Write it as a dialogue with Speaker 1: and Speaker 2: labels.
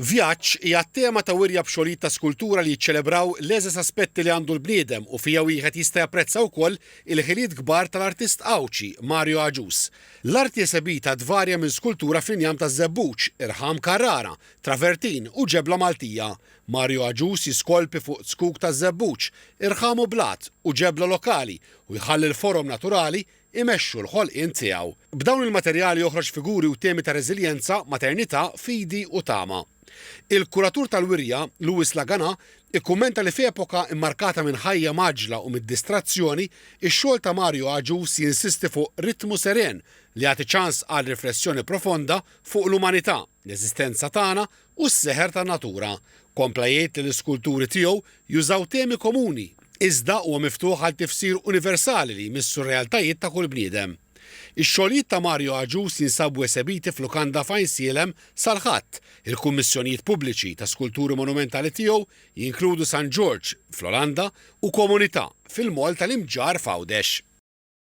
Speaker 1: Vjaġġ hija tema ta' wirja b'xogħlijiet ta' skultura li jiċċelebraw l-eżas aspetti li għandu l-bniedem u fija wieħed jista' japprezza wkoll il-ħiliet kbar tal-artist Awċi Mario Agius. L-art jesebita tvarja minn skultura fl-injam ta' Żebbuġ, Irħam Carrara, Travertin u Ġebla Maltija. Mario Agius jiskolpi fuq skuk ta' Żebbuġ, Irħam u Blat u ġebla lokali u jħalli l-forom naturali imexxu l-ħolqien tiegħu. B'dawn il-materjali joħroġ figuri u temi ta' reżiljenza, maternità, fidi u tama. Il-kuratur tal-wirja, Luis Lagana, ikkummenta li f'epoka immarkata minn ħajja maġla u mid-distrazzjoni, ix-xogħol ta' Mario Agius jinsisti fuq ritmu seren li jagħti ċans għal riflessjoni profonda fuq l-umanità, l-eżistenza tagħna u s-seħer tan-natura. Kompla jgħid li l-iskulturi tiegħu jużaw temi komuni, iżda huwa miftuħ għal tifsir universali li jmissu r-realtajiet ta' kull bniedem. Ix-xogħlijiet ta' Mario Agius jinsabu esebiti f'lukanda f'Ajnsielem sal-Ħadd. Il-kummissjonijiet pubbliċi ta' skulturi monumentali tiegħu jinkludu San George fl-Olanda u Komunità fil-Mall tal-Imġar f'Għawdex.